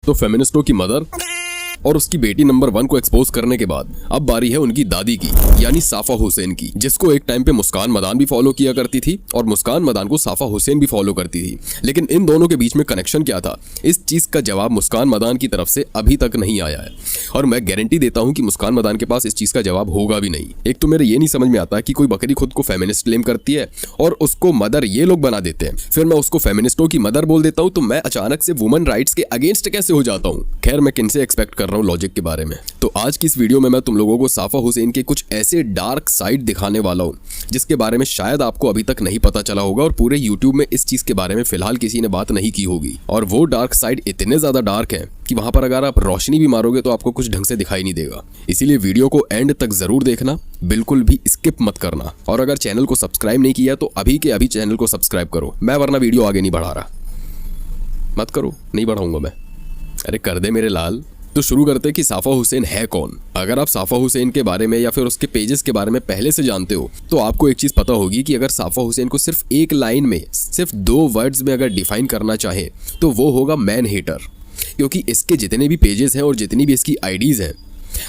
तो फेमिनिस्टों की मदर और उसकी बेटी नंबर 1 को एक्सपोज करने के बाद अब बारी है उनकी दादी की, यानी साफा हुसैन की, जिसको एक टाइम पे मुस्कान मदान भी फॉलो किया करती थी और मुस्कान मदान को साफा हुसैन भी फॉलो करती थी। लेकिन इन दोनों के बीच में कनेक्शन क्या था, इस चीज का जवाब मुस्कान मदान की तरफ से अभी तक नहीं आया है और मैं गारंटी देता हूं कि मुस्कान मदान के पास इस चीज का जवाब होगा भी नहीं। एक तो मेरे ये नहीं समझ में आता कि कोई बकरी खुद को फेमिनिस्ट क्लेम करती है और उसको मदर ये लोग बना देते हैं, फिर मैं उसको फेमिनिस्टों की मदर बोल देता हूं तो मैं अचानक से वुमेन राइट्स के अगेंस्ट कैसे हो जाता हूं। खैर, मैं किनसे एक्सपेक्ट कर रहा हूं लॉजिक के बारे में। तो आज की इस वीडियो में मैं तुम लोगों को साफा हुसैन के कुछ ऐसे डार्क साइड दिखाने वाला हूं जिसके बारे में शायद आपको अभी तक नहीं पता चला होगा और पूरे यूट्यूब में इस चीज के बारे में फिलहाल किसी ने बात नहीं की होगी। और वो डार्क साइड इतने ज्यादा डार्क हैं कि वहां पर अगर आप रोशनी भी मारोगे तो आपको कुछ ढंग से दिखाई नहीं देगा। इसीलिए वीडियो को एंड तक जरूर देखना, बिल्कुल भी स्किप मत करना। और अगर चैनल को सब्सक्राइब नहीं किया तो अभी के अभी चैनल को सब्सक्राइब करो, मैं वरना वीडियो आगे नहीं बढ़ा रहा। मत करो, नहीं बढ़ाऊंगा मैं। अरे कर दे मेरे लाल। तो शुरू करते कि साफा हुसैन है कौन। अगर आप साफा हुसैन के बारे में या फिर उसके पेजेस के बारे में पहले से जानते हो तो आपको एक चीज पता होगी कि अगर साफा हुसैन को सिर्फ एक लाइन में, सिर्फ 2 वर्ड्स में अगर डिफाइन करना चाहे तो वो होगा मैन हेटर। क्योंकि इसके जितने भी पेजेस हैं और जितनी भी इसकी आईडीज हैं,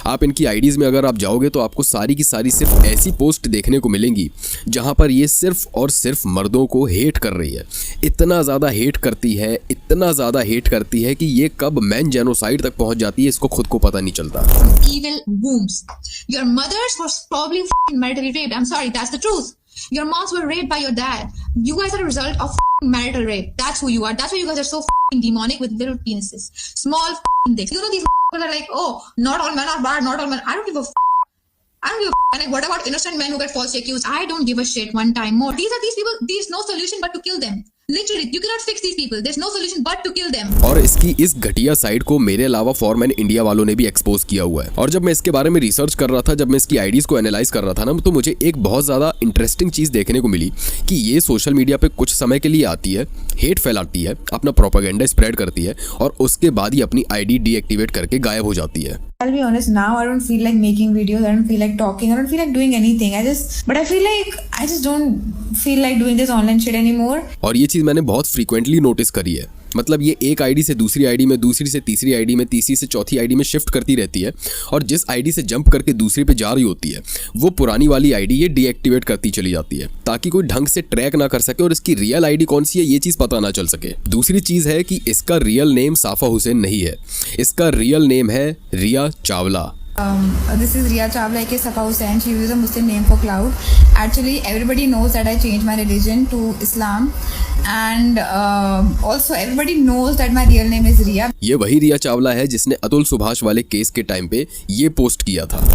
आप इनकी आईडीज में अगर आप जाओगे तो आपको सारी की सारी सिर्फ ऐसी पोस्ट देखने को मिलेंगी जहां पर ये सिर्फ और सिर्फ मर्दों को हेट कर रही है। इतना ज़्यादा हेट करती है, इतना ज़्यादा हेट करती है कि ये कब मैन जेनोसाइड तक पहुंच जाती है इसको खुद को पता नहीं चलता। Evil wombs. Your mothers were probably maritally raped. I'm sorry, that's the truth. Your moms were raped by your dad. You guys are a result of marital rape. That's who you are. That's why you guys are so demonic with little penises, small dicks. You know these people are like, oh, not all men are bad, not all men. I don't give a. I don't give a. And like, what about innocent men who get falsely accused? I don't give a shit. One time more. These people. There's no solution but to kill them. Literally, you cannot fix these people. There's no solution but to kill them. और इसकी इस घटिया side को मेरे अलावा foreman India वालों ने भी एक्सपोज किया हुआ है। और जब मैं इसके बारे में रिसर्च कर रहा था, जब मैं इसकी आईडीज को एनालाइज कर रहा था ना, तो मुझे एक बहुत ज्यादा इंटरेस्टिंग चीज देखने को मिली कि ये सोशल मीडिया पे कुछ समय के लिए आती है, हेट फैलाती है, अपना प्रोपेगेंडा स्प्रेड करती है और उसके बाद ही अपनी आईडी डीएक्टिवेट करके गायब हो जाती है। I'll be honest, now I don't feel like making videos, I don't feel like talking, I don't feel like doing anything. But I feel like I just don't feel like doing this online shit anymore. और ये चीज मैंने बहुत frequently notice करी है। मतलब ये एक आईडी से दूसरी आईडी में, दूसरी से तीसरी आईडी में, तीसरी से चौथी आईडी में शिफ्ट करती रहती है और जिस आईडी से जंप करके दूसरी पे जा रही होती है वो पुरानी वाली आईडी ये डीएक्टिवेट करती चली जाती है ताकि कोई ढंग से ट्रैक ना कर सके और इसकी रियल आईडी कौन सी है ये चीज पता ना चल सके। दूसरी चीज है कि इसका रियल नेम साफा हुसैन नहीं है, इसका रियल नेम है रिया Chawla. This is Riya Chawla, aka Safa Hussain. She uses a Muslim name for clout. Actually, everybody knows that I changed my religion to Islam, and also everybody knows that my real name is Riya. ये वही रिया चावला है जिसने अतुल सुभाष वाले case के time पे ये post किया था।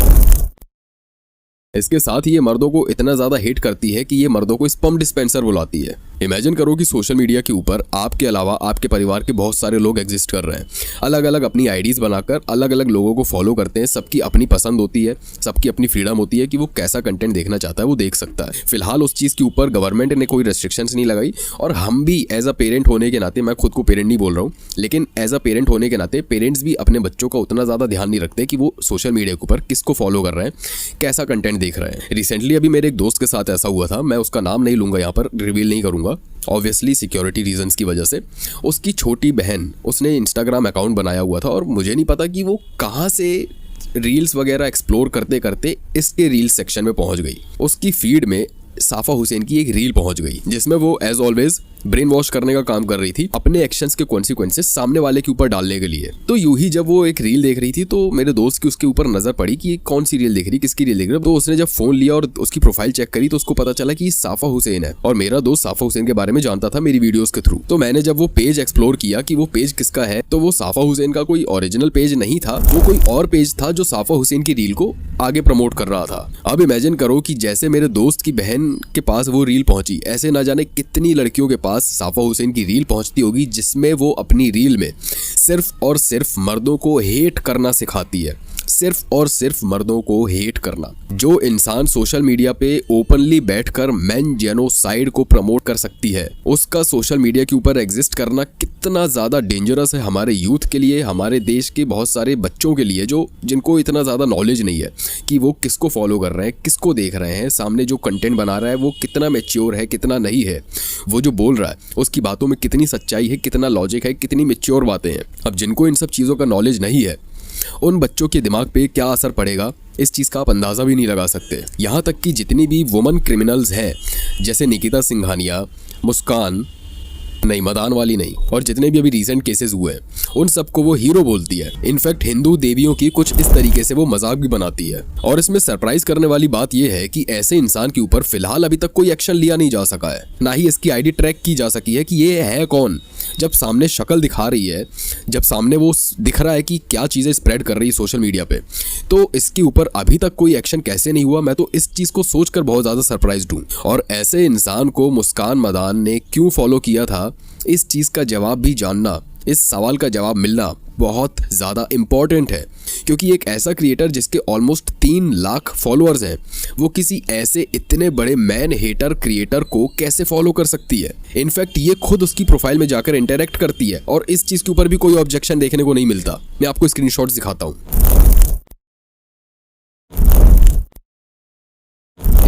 इसके साथ ही ये मर्दों को इतना ज्यादा हेट करती है कि ये मर्दों को स्पर्म डिस्पेंसर बुलाती है। इमेजिन करो कि सोशल मीडिया के ऊपर आपके अलावा आपके परिवार के बहुत सारे लोग एग्जिस्ट कर रहे हैं, अलग अलग अपनी आईडीज बनाकर अलग अलग लोगों को फॉलो करते हैं। सबकी अपनी पसंद होती है, सबकी अपनी फ्रीडम होती है कि वो कैसा कंटेंट देखना चाहता है वो देख सकता है। फिलहाल उस चीज़ के ऊपर गवर्नमेंट ने कोई रेस्ट्रिक्शंस नहीं लगाई और हम भी एज अ पेरेंट होने के नाते, मैं खुद को पेरेंट नहीं बोल रहा हूँ, लेकिन एज अ पेरेंट होने के नाते पेरेंट्स भी अपने बच्चों का उतना ज़्यादा ध्यान नहीं रखते कि वो सोशल मीडिया के ऊपर किसको फॉलो कर रहे हैं, कैसा कंटेंट देख रहे हैं। रिसेंटली अभी मेरे एक दोस्त के साथ ऐसा हुआ था, मैं उसका नाम नहीं लूँगा, यहाँ पर रिवील नहीं करूँगा ऑब्वियसली सिक्योरिटी रीजंस की वजह से। उसकी छोटी बहन, उसने इंस्टाग्राम अकाउंट बनाया हुआ था और मुझे नहीं पता कि वो कहाँ से रील्स वगैरह एक्सप्लोर करते करते इसके रील्स सेक्शन में पहुंच गई। उसकी फीड में साफा हुसैन की एक रील पहुंच गई जिसमें वो एज ऑलवेज ब्रेन वॉश करने का काम कर रही थी, अपने एक्शंस के कॉन्सिक्वेंसेस सामने वाले के ऊपर डालने के लिए। तो यूं ही जब वो एक रील देख रही थी तो मेरे दोस्त की उसके ऊपर नजर पड़ी कि ये कौन सी रील देख रही, किसकी रील देख रही। तो उसने जब फोन लिया और उसकी प्रोफाइल चेक करी तो उसको पता चला कि ये साफा हुसैन है और मेरा दोस्त साफा हुसैन के बारे में जानता था मेरी वीडियोस के थ्रू। तो मैंने जब वो पेज एक्सप्लोर किया कि वो पेज किसका है तो वो साफा हुसैन का कोई ओरिजिनल पेज नहीं था, वो कोई और पेज था जो साफा हुसैन की रील को आगे प्रमोट कर रहा था। अब इमेजिन करो कि जैसे मेरे दोस्त की बहन के पास वो रील पहुंची, ऐसे ना जाने कितनी लड़कियों के पास साफा हुसैन की रील पहुंचती होगी जिसमें वो अपनी रील में सिर्फ और सिर्फ मर्दों को हेट करना सिखाती है, सिर्फ और सिर्फ मर्दों को हेट करना। जो इंसान सोशल मीडिया पे ओपनली बैठकर मैन जेनोसाइड को प्रमोट कर सकती है, उसका सोशल मीडिया के ऊपर एग्जिस्ट करना कितना ज्यादा डेंजरस है हमारे यूथ के लिए, हमारे देश के बहुत सारे बच्चों के लिए जो जिनको इतना ज्यादा नॉलेज नहीं है कि वो किसको फॉलो कर रहे हैं, किसको देख रहे हैं, सामने जो कंटेंट बना रहा है वो कितना मैच्योर है, कितना नहीं है, वो जो बोल रहा है उसकी बातों में कितनी सच्चाई है, कितना लॉजिक है, कितनी मैच्योर बातें हैं। अब जिनको इन सब चीज़ों का नॉलेज नहीं है, उन बच्चों के दिमाग पे क्या असर पड़ेगा इस चीज़ का आप अंदाज़ा भी नहीं लगा सकते। यहाँ तक कि जितनी भी वुमन क्रिमिनल्स हैं, जैसे निकिता सिंघानिया, मुस्कान नहीं, मदान वाली नहीं, और जितने भी अभी रीसेंट केसेस हुए हैं, उन सबको वो हीरो बोलती है। इनफैक्ट हिंदू देवियों की कुछ इस तरीके से वो मजाक भी बनाती है। और इसमें सरप्राइज करने वाली बात यह है कि ऐसे इंसान के ऊपर फिलहाल अभी तक कोई एक्शन लिया नहीं जा सका है, ना ही इसकी आईडी ट्रैक की जा सकी है कि ये है कौन। जब सामने शक्ल दिखा रही है, जब सामने वो दिख रहा है कि क्या चीज़ें स्प्रेड कर रही है सोशल मीडिया पे, तो इसके ऊपर अभी तक कोई एक्शन कैसे नहीं हुआ, मैं तो इस चीज़ को सोचकर बहुत ज़्यादा सरप्राइज्ड हूँ। और ऐसे इंसान को मुस्कान मदान ने क्यों फॉलो किया था, इस चीज़ का जवाब भी जानना, इस सवाल का जवाब मिलना बहुत ज़्यादा इम्पॉर्टेंट है। क्योंकि एक ऐसा क्रिएटर जिसके ऑलमोस्ट 3 लाख फॉलोअर्स हैं, वो किसी ऐसे इतने बड़े मैन हेटर क्रिएटर को कैसे फॉलो कर सकती है। इनफैक्ट ये खुद उसकी प्रोफाइल में जाकर इंटरेक्ट करती है और इस चीज़ के ऊपर भी कोई ऑब्जेक्शन देखने को नहीं मिलता। मैं आपको स्क्रीनशॉट्स दिखाता हूँ।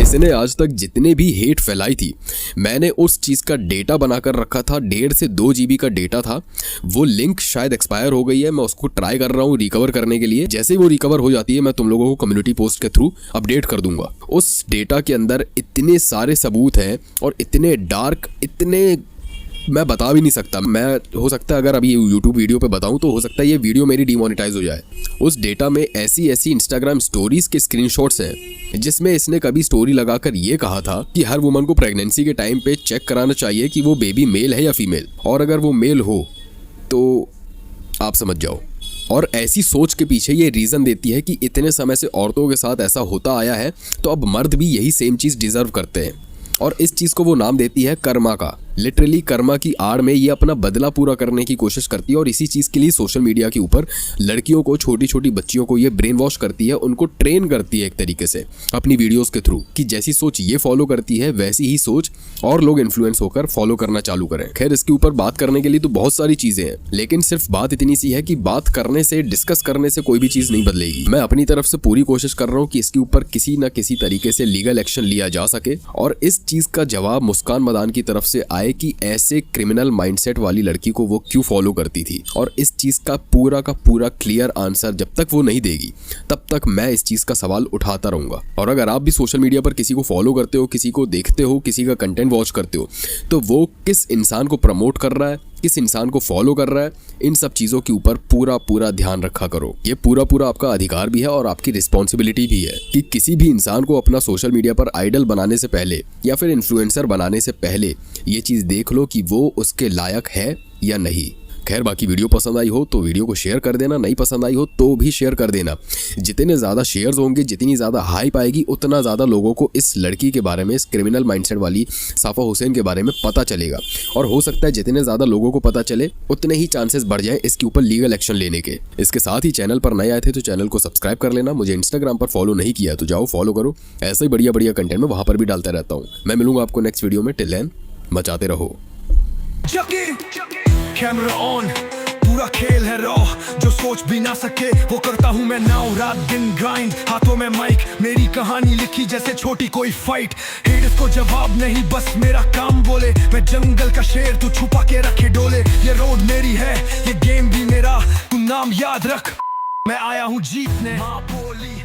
इसने आज तक जितने भी हेट फैलाई थी, मैंने उस चीज़ का डेटा बनाकर रखा था। 1.5 से 2 GB का डेटा था। वो लिंक शायद एक्सपायर हो गई है, मैं उसको ट्राई कर रहा हूँ रिकवर करने के लिए। जैसे ही वो रिकवर हो जाती है, मैं तुम लोगों को कम्युनिटी पोस्ट के थ्रू अपडेट कर दूंगा। उस डेटा के अंदर इतने सारे सबूत हैं और इतने डार्क, इतने मैं बता भी नहीं सकता। मैं हो सकता है अगर अभी यूट्यूब वीडियो पे बताऊं तो हो सकता है ये वीडियो मेरी डिमोनेटाइज हो जाए। उस डेटा में ऐसी इंस्टाग्राम स्टोरीज के स्क्रीनशॉट्स हैं जिसमें इसने कभी स्टोरी लगाकर ये कहा था कि हर वुमन को प्रेगनेंसी के टाइम पे चेक कराना चाहिए कि वो बेबी मेल है या फीमेल, और अगर वो मेल हो तो आप समझ जाओ। और ऐसी सोच के पीछे ये रीज़न देती है कि इतने समय से औरतों के साथ ऐसा होता आया है, तो अब मर्द भी यही सेम चीज़ डिजर्व करते हैं। और इस चीज़ को वो नाम देती है कर्मा का। लिटरली कर्मा की आड़ में ये अपना बदला पूरा करने की कोशिश करती है और इसी चीज़ के लिए सोशल मीडिया के ऊपर लड़कियों को, छोटी छोटी बच्चियों को ये ब्रेन वॉश करती है, उनको ट्रेन करती है एक तरीके से अपनी वीडियोस के थ्रू कि जैसी सोच ये फॉलो करती है वैसी ही सोच और लोग इन्फ्लुएंस होकर फॉलो करना चालू करें। खैर, इसके ऊपर बात करने के लिए तो बहुत सारी चीज़ें हैं, लेकिन सिर्फ बात इतनी सी है कि बात करने से, डिस्कस करने से कोई भी चीज़ नहीं बदलेगी। मैं अपनी तरफ से पूरी कोशिश कर रहा हूँ कि इसके ऊपर किसी न किसी तरीके से लीगल एक्शन लिया जा सके और इस चीज़ का जवाब मुस्कान मदान की तरफ से आए कि ऐसे क्रिमिनल माइंडसेट वाली लड़की को वो क्यों फॉलो करती थी। और इस चीज का पूरा क्लियर आंसर जब तक वो नहीं देगी, तब तक मैं इस चीज का सवाल उठाता रहूंगा। और अगर आप भी सोशल मीडिया पर किसी को फॉलो करते हो, किसी को देखते हो, किसी का कंटेंट वॉच करते हो, तो वो किस इंसान को प्रमोट कर रहा है, किस इंसान को फॉलो कर रहा है, इन सब चीज़ों के ऊपर पूरा ध्यान रखा करो। ये पूरा आपका अधिकार भी है और आपकी रिस्पॉन्सिबिलिटी भी है कि किसी भी इंसान को अपना सोशल मीडिया पर आइडल बनाने से पहले या फिर इन्फ्लुएंसर बनाने से पहले ये चीज़ देख लो कि वो उसके लायक है या नहीं। खैर, बाकी वीडियो पसंद आई हो तो वीडियो को शेयर कर देना, नहीं पसंद आई हो तो भी शेयर कर देना। जितने ज़्यादा शेयर्स होंगे, जितनी ज़्यादा हाइप आएगी, उतना ज़्यादा लोगों को इस लड़की के बारे में, इस क्रिमिनल माइंडसेट वाली साफा हुसैन के बारे में पता चलेगा। और हो सकता है जितने ज़्यादा लोगों को पता चले, उतने ही चांसेस बढ़ जाएं इसके ऊपर लीगल एक्शन लेने के। इसके साथ ही चैनल पर नए आए थे तो चैनल को सब्सक्राइब कर लेना। मुझे इंस्टाग्राम पर फॉलो नहीं किया तो जाओ फॉलो करो। ऐसे ही बढ़िया कंटेंट मैं वहाँ पर भी डालता रहता हूँ। मैं मिलूंगा आपको नेक्स्ट वीडियो में। टिल देन मचाते रहो। कैमरा ऑन, पूरा खेल है रॉ, जो सोच भी ना सके वो करता हूँ मैं नाउ। रात दिन ग्राइंड, हाथों में माइक, मेरी कहानी लिखी जैसे छोटी कोई फाइट। हेडर्स को जवाब नहीं, बस मेरा काम बोले। मैं जंगल का शेर, तू छुपा के रखे डोले। ये रोड मेरी है, ये गेम भी मेरा, तू नाम याद रख, मैं आया हूँ जीतने। माँ बोली